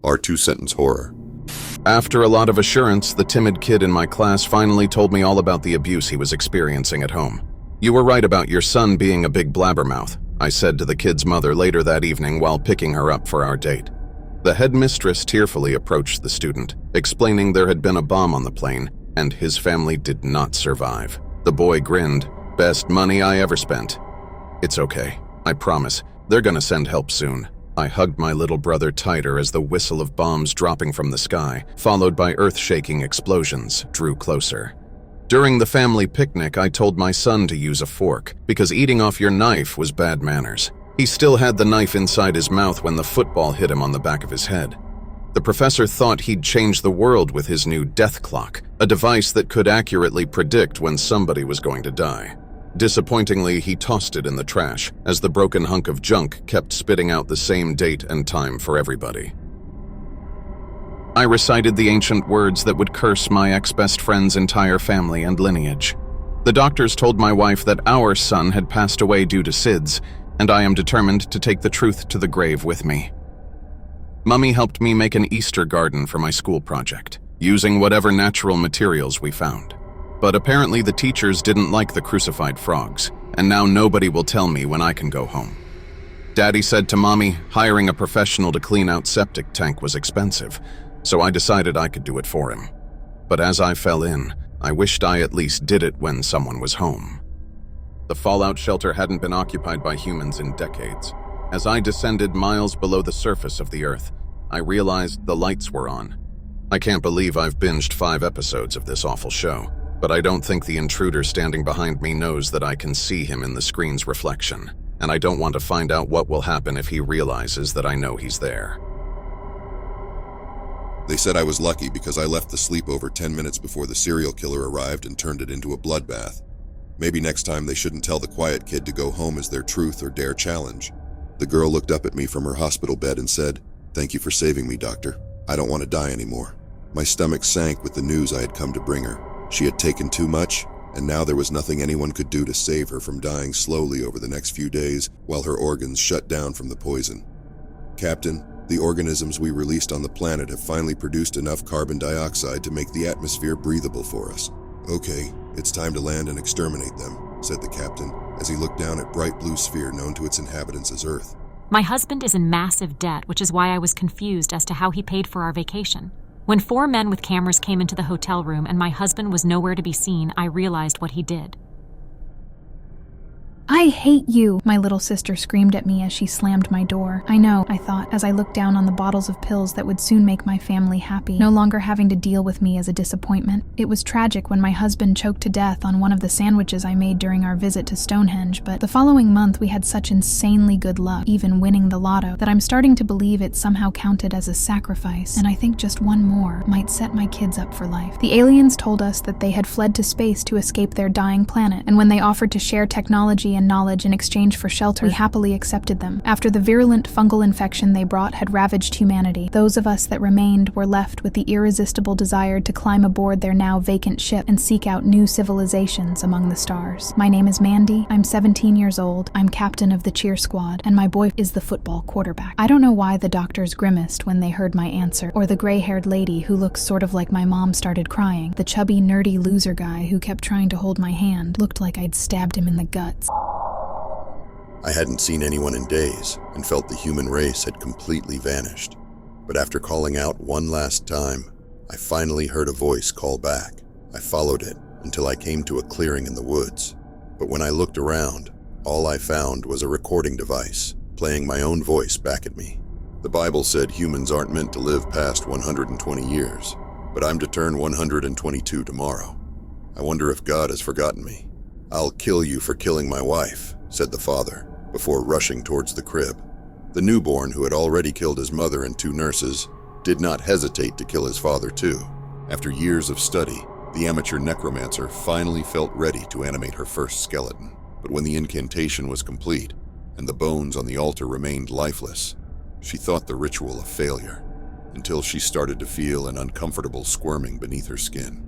Our two-sentence horror. After a lot of assurance, the timid kid in my class finally told me all about the abuse he was experiencing at home. "You were right about your son being a big blabbermouth," I said to the kid's mother later that evening while picking her up for our date. The headmistress tearfully approached the student, explaining there had been a bomb on the plane, and his family did not survive. The boy grinned. "Best money I ever spent." "It's okay. I promise. They're gonna send help soon." I hugged my little brother tighter as the whistle of bombs dropping from the sky, followed by earth-shaking explosions, drew closer. During the family picnic, I told my son to use a fork, because eating off your knife was bad manners. He still had the knife inside his mouth when the football hit him on the back of his head. The professor thought he'd change the world with his new death clock, a device that could accurately predict when somebody was going to die. Disappointingly, he tossed it in the trash, as the broken hunk of junk kept spitting out the same date and time for everybody. I recited the ancient words that would curse my ex-best friend's entire family and lineage. The doctors told my wife that our son had passed away due to SIDS, and I am determined to take the truth to the grave with me. Mummy helped me make an Easter garden for my school project, using whatever natural materials we found. But apparently the teachers didn't like the crucified frogs, and now nobody will tell me when I can go home. Daddy said to Mommy hiring a professional to clean out septic tank was expensive, so I decided I could do it for him. But as I fell in, I wished I at least did it when someone was home. The fallout shelter hadn't been occupied by humans in decades. As I descended miles below the surface of the earth, I realized the lights were on. I can't believe I've binged 5 episodes of this awful show. But I don't think the intruder standing behind me knows that I can see him in the screen's reflection, and I don't want to find out what will happen if he realizes that I know he's there. They said I was lucky because I left the sleepover 10 minutes before the serial killer arrived and turned it into a bloodbath. Maybe next time they shouldn't tell the quiet kid to go home as their truth or dare challenge. The girl looked up at me from her hospital bed and said, "Thank you for saving me, doctor. I don't want to die anymore." My stomach sank with the news I had come to bring her. She had taken too much, and now there was nothing anyone could do to save her from dying slowly over the next few days while her organs shut down from the poison. "Captain, the organisms we released on the planet have finally produced enough carbon dioxide to make the atmosphere breathable for us. Okay, it's time to land and exterminate them," said the captain as he looked down at bright blue sphere known to its inhabitants as Earth. My husband is in massive debt, which is why I was confused as to how he paid for our vacation. When 4 men with cameras came into the hotel room and my husband was nowhere to be seen, I realized what he did. "I hate you," my little sister screamed at me as she slammed my door. "I know," I thought, as I looked down on the bottles of pills that would soon make my family happy, no longer having to deal with me as a disappointment. It was tragic when my husband choked to death on one of the sandwiches I made during our visit to Stonehenge, but the following month we had such insanely good luck, even winning the lotto, that I'm starting to believe it somehow counted as a sacrifice, and I think just one more might set my kids up for life. The aliens told us that they had fled to space to escape their dying planet, and when they offered to share technology and knowledge in exchange for shelter, we happily accepted them. After the virulent fungal infection they brought had ravaged humanity, those of us that remained were left with the irresistible desire to climb aboard their now vacant ship and seek out new civilizations among the stars. My name is Mandy, I'm 17 years old, I'm captain of the cheer squad, and my boy is the football quarterback. I don't know why the doctors grimaced when they heard my answer, or the gray-haired lady who looks sort of like my mom started crying. The chubby, nerdy loser guy who kept trying to hold my hand looked like I'd stabbed him in the guts. I hadn't seen anyone in days and felt the human race had completely vanished. But after calling out one last time, I finally heard a voice call back. I followed it until I came to a clearing in the woods. But when I looked around, all I found was a recording device, playing my own voice back at me. The Bible said humans aren't meant to live past 120 years, but I'm to turn 122 tomorrow. I wonder if God has forgotten me. "I'll kill you for killing my wife," said the father, before rushing towards the crib. The newborn, who had already killed his mother and 2 nurses, did not hesitate to kill his father too. After years of study, the amateur necromancer finally felt ready to animate her first skeleton. But when the incantation was complete, and the bones on the altar remained lifeless, she thought the ritual a failure, until she started to feel an uncomfortable squirming beneath her skin.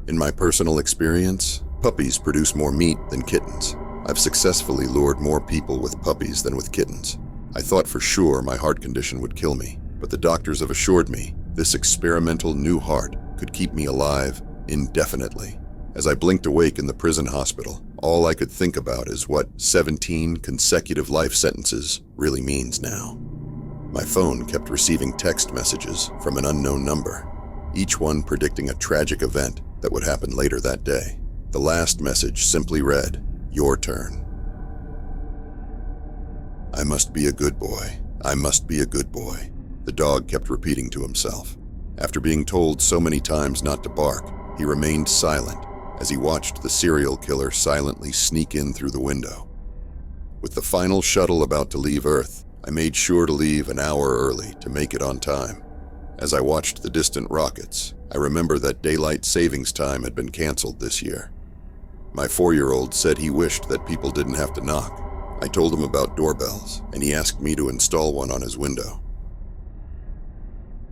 In my personal experience, puppies produce more meat than kittens. I've successfully lured more people with puppies than with kittens. I thought for sure my heart condition would kill me, but the doctors have assured me this experimental new heart could keep me alive indefinitely. As I blinked awake in the prison hospital, all I could think about is what 17 consecutive life sentences really means now. My phone kept receiving text messages from an unknown number, each one predicting a tragic event that would happen later that day. The last message simply read, "Your turn." "I must be a good boy. I must be a good boy," the dog kept repeating to himself. After being told so many times not to bark, he remained silent as he watched the serial killer silently sneak in through the window. With the final shuttle about to leave Earth, I made sure to leave an hour early to make it on time. As I watched the distant rockets, I remember that daylight savings time had been canceled this year. My 4-year-old said he wished that people didn't have to knock. I told him about doorbells, and he asked me to install one on his window.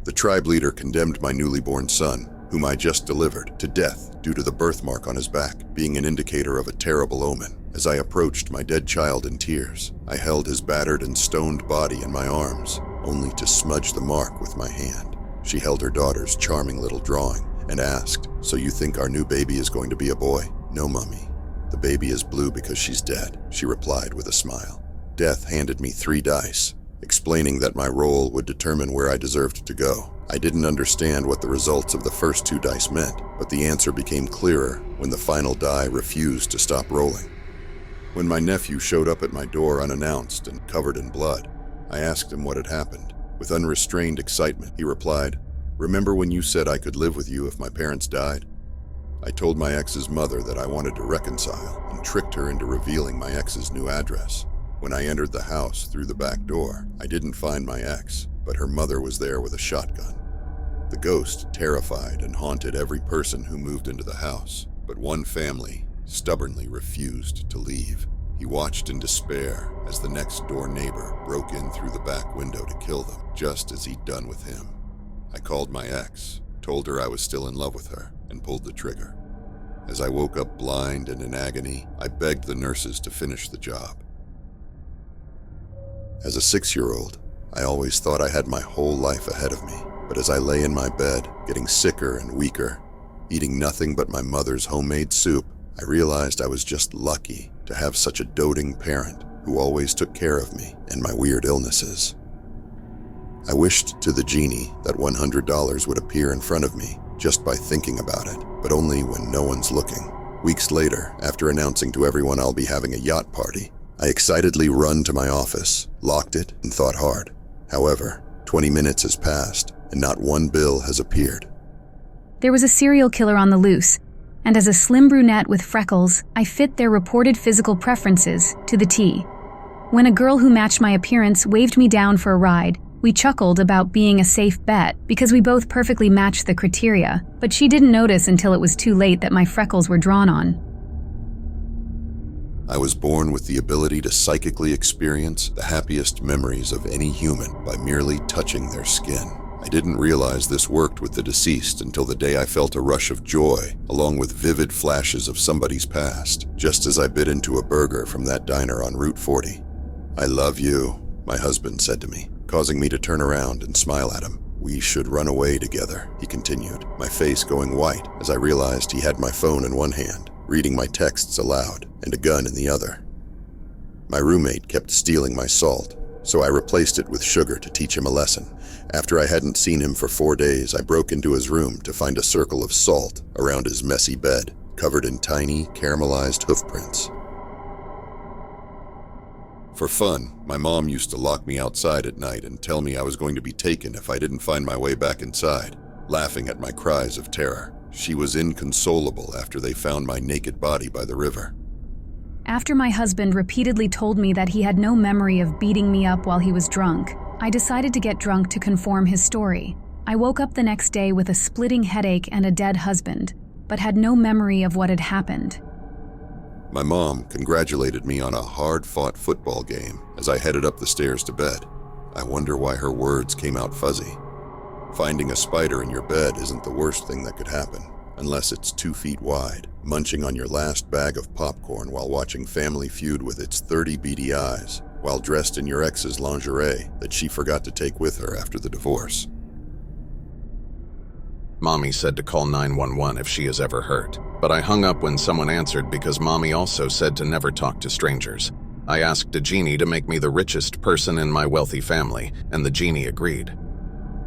The tribe leader condemned my newly born son, whom I just delivered, to death due to the birthmark on his back being an indicator of a terrible omen. As I approached my dead child in tears, I held his battered and stoned body in my arms, only to smudge the mark with my hand. She held her daughter's charming little drawing and asked, "So you think our new baby is going to be a boy?" "No, Mummy. The baby is blue because she's dead," she replied with a smile. Death handed me 3 dice, explaining that my roll would determine where I deserved to go. I didn't understand what the results of the first 2 dice meant, but the answer became clearer when the final die refused to stop rolling. When my nephew showed up at my door unannounced and covered in blood, I asked him what had happened. With unrestrained excitement, he replied, "Remember when you said I could live with you if my parents died?" I told my ex's mother that I wanted to reconcile and tricked her into revealing my ex's new address. When I entered the house through the back door, I didn't find my ex, but her mother was there with a shotgun. The ghost terrified and haunted every person who moved into the house, but one family stubbornly refused to leave. He watched in despair as the next door neighbor broke in through the back window to kill them, just as he'd done with him. I called my ex, told her I was still in love with her, and pulled the trigger. As I woke up blind and in agony, I begged the nurses to finish the job. As a 6-year-old, I always thought I had my whole life ahead of me, but as I lay in my bed, getting sicker and weaker, eating nothing but my mother's homemade soup, I realized I was just lucky to have such a doting parent who always took care of me and my weird illnesses. I wished to the genie that $100 would appear in front of me just by thinking about it, but only when no one's looking. Weeks later, after announcing to everyone I'll be having a yacht party, I excitedly run to my office, locked it, and thought hard. However, 20 minutes has passed, and not one bill has appeared. There was a serial killer on the loose, and as a slim brunette with freckles, I fit their reported physical preferences to the T. When a girl who matched my appearance waved me down for a ride, we chuckled about being a safe bet because we both perfectly matched the criteria, but she didn't notice until it was too late that my freckles were drawn on. I was born with the ability to psychically experience the happiest memories of any human by merely touching their skin. I didn't realize this worked with the deceased until the day I felt a rush of joy, along with vivid flashes of somebody's past, just as I bit into a burger from that diner on Route 40. "I love you," my husband said to me, causing me to turn around and smile at him. "We should run away together," he continued, my face going white as I realized he had my phone in one hand, reading my texts aloud, and a gun in the other. My roommate kept stealing my salt, so I replaced it with sugar to teach him a lesson. After I hadn't seen him for 4 days, I broke into his room to find a circle of salt around his messy bed, covered in tiny, caramelized hoofprints. For fun, my mom used to lock me outside at night and tell me I was going to be taken if I didn't find my way back inside, laughing at my cries of terror. She was inconsolable after they found my naked body by the river. After my husband repeatedly told me that he had no memory of beating me up while he was drunk, I decided to get drunk to conform his story. I woke up the next day with a splitting headache and a dead husband, but had no memory of what had happened. My mom congratulated me on a hard-fought football game as I headed up the stairs to bed. I wonder why her words came out fuzzy. Finding a spider in your bed isn't the worst thing that could happen, unless it's 2 feet wide, munching on your last bag of popcorn while watching Family Feud with its 30 beady eyes. while dressed in your ex's lingerie that she forgot to take with her after the divorce. Mommy said to call 911 if she is ever hurt, but I hung up when someone answered because Mommy also said to never talk to strangers. I asked a genie to make me the richest person in my wealthy family, and the genie agreed.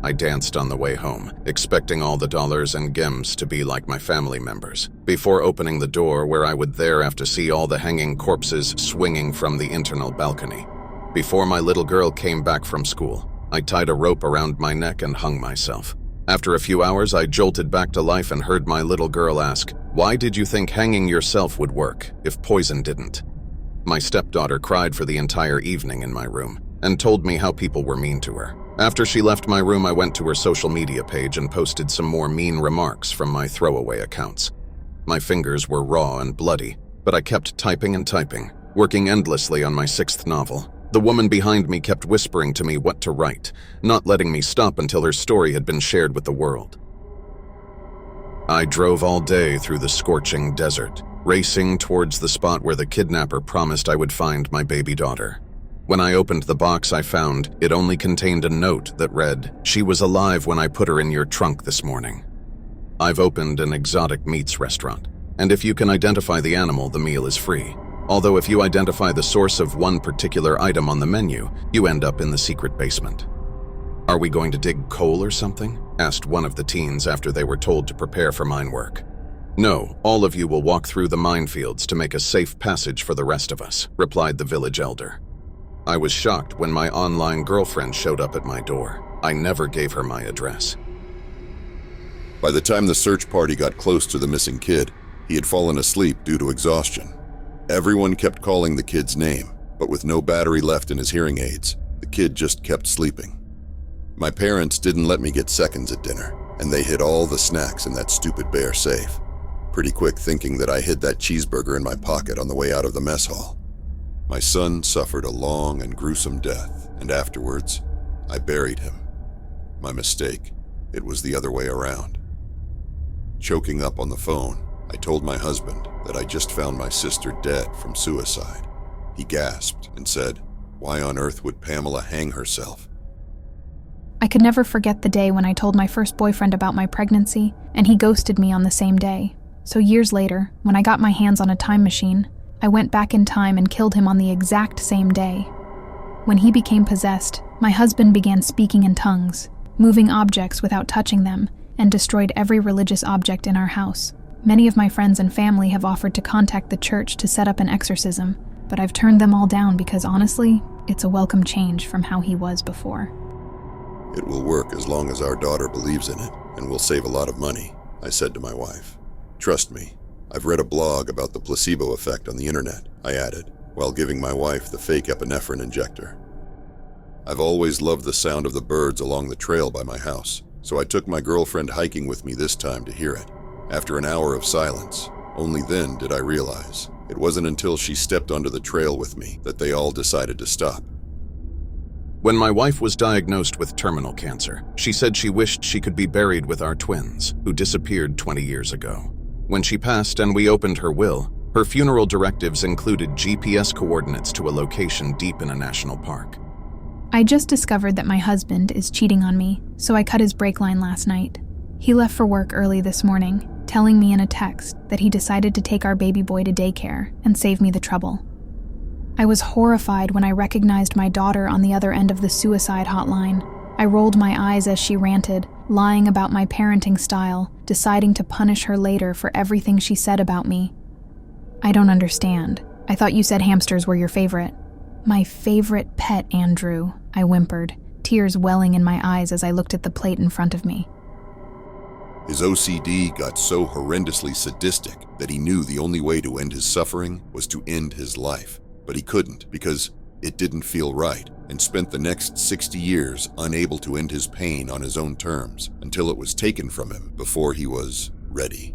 I danced on the way home, expecting all the dollars and gems to be like my family members, before opening the door where I would thereafter see all the hanging corpses swinging from the internal balcony. Before my little girl came back from school, I tied a rope around my neck and hung myself. After a few hours, I jolted back to life and heard my little girl ask, "Why did you think hanging yourself would work if poison didn't?" My stepdaughter cried for the entire evening in my room and told me how people were mean to her. After she left my room, I went to her social media page and posted some more mean remarks from my throwaway accounts. My fingers were raw and bloody, but I kept typing and typing, working endlessly on my 6th novel. The woman behind me kept whispering to me what to write, not letting me stop until her story had been shared with the world. I drove all day through the scorching desert, racing towards the spot where the kidnapper promised I would find my baby daughter. When I opened the box I found, it only contained a note that read, "She was alive when I put her in your trunk this morning." I've opened an exotic meats restaurant, and if you can identify the animal, the meal is free. Although if you identify the source of one particular item on the menu, you end up in the secret basement. "Are we going to dig coal or something?" asked one of the teens after they were told to prepare for mine work. "No, all of you will walk through the minefields to make a safe passage for the rest of us," replied the village elder. I was shocked when my online girlfriend showed up at my door. I never gave her my address. By the time the search party got close to the missing kid, he had fallen asleep due to exhaustion. Everyone kept calling the kid's name, but with no battery left in his hearing aids, the kid just kept sleeping. My parents didn't let me get seconds at dinner, and they hid all the snacks in that stupid bear safe, pretty quick thinking that I hid that cheeseburger in my pocket on the way out of the mess hall. My son suffered a long and gruesome death, and afterwards, I buried him. My mistake. It was the other way around. Choking up on the phone, I told my husband that I just found my sister dead from suicide. He gasped and said, "Why on earth would Pamela hang herself?" I could never forget the day when I told my first boyfriend about my pregnancy, and he ghosted me on the same day. So years later, when I got my hands on a time machine, I went back in time and killed him on the exact same day. When he became possessed, my husband began speaking in tongues, moving objects without touching them, and destroyed every religious object in our house. Many of my friends and family have offered to contact the church to set up an exorcism, but I've turned them all down because honestly, it's a welcome change from how he was before. "It will work as long as our daughter believes in it, and we'll save a lot of money," I said to my wife. "Trust me, I've read a blog about the placebo effect on the internet," I added, while giving my wife the fake epinephrine injector. I've always loved the sound of the birds along the trail by my house, so I took my girlfriend hiking with me this time to hear it. After an hour of silence, only then did I realize it wasn't until she stepped onto the trail with me that they all decided to stop. When my wife was diagnosed with terminal cancer, she said she wished she could be buried with our twins, who disappeared 20 years ago. When she passed and we opened her will, her funeral directives included GPS coordinates to a location deep in a national park. I just discovered that my husband is cheating on me, so I cut his brake line last night. He left for work early this morning, telling me in a text that he decided to take our baby boy to daycare and save me the trouble. I was horrified when I recognized my daughter on the other end of the suicide hotline. I rolled my eyes as she ranted, lying about my parenting style, deciding to punish her later for everything she said about me. "I don't understand. I thought you said hamsters were your favorite." "My favorite pet, Andrew," I whimpered, tears welling in my eyes as I looked at the plate in front of me. His OCD got so horrendously sadistic that he knew the only way to end his suffering was to end his life. But he couldn't because it didn't feel right, and spent the next 60 years unable to end his pain on his own terms until it was taken from him before he was ready.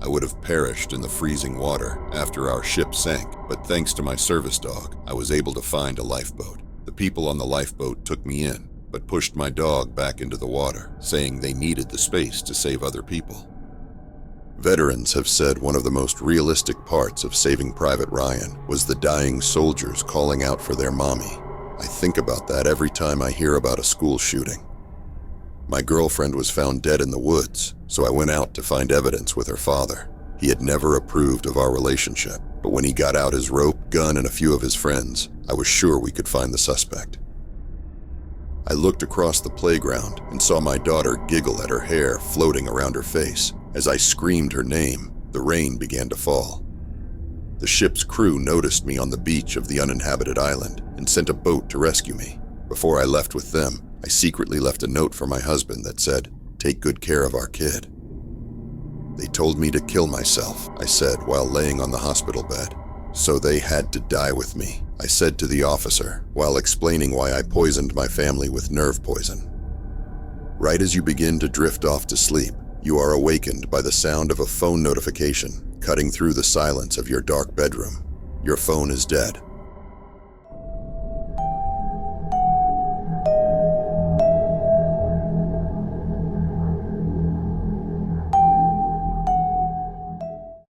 I would have perished in the freezing water after our ship sank, but thanks to my service dog, I was able to find a lifeboat. The people on the lifeboat took me in, but pushed my dog back into the water, saying they needed the space to save other people. Veterans have said one of the most realistic parts of Saving Private Ryan was the dying soldiers calling out for their mommy. I think about that every time I hear about a school shooting. My girlfriend was found dead in the woods, so I went out to find evidence with her father. He had never approved of our relationship, but when he got out his rope, gun, and a few of his friends, I was sure we could find the suspect. I looked across the playground and saw my daughter giggle at her hair floating around her face. As I screamed her name, the rain began to fall. The ship's crew noticed me on the beach of the uninhabited island and sent a boat to rescue me. Before I left with them, I secretly left a note for my husband that said, "Take good care of our kid." They told me to kill myself, I said while laying on the hospital bed. So they had to die with me, I said to the officer while explaining why I poisoned my family with nerve poison. Right as you begin to drift off to sleep, you are awakened by the sound of a phone notification cutting through the silence of your dark bedroom. Your phone is dead.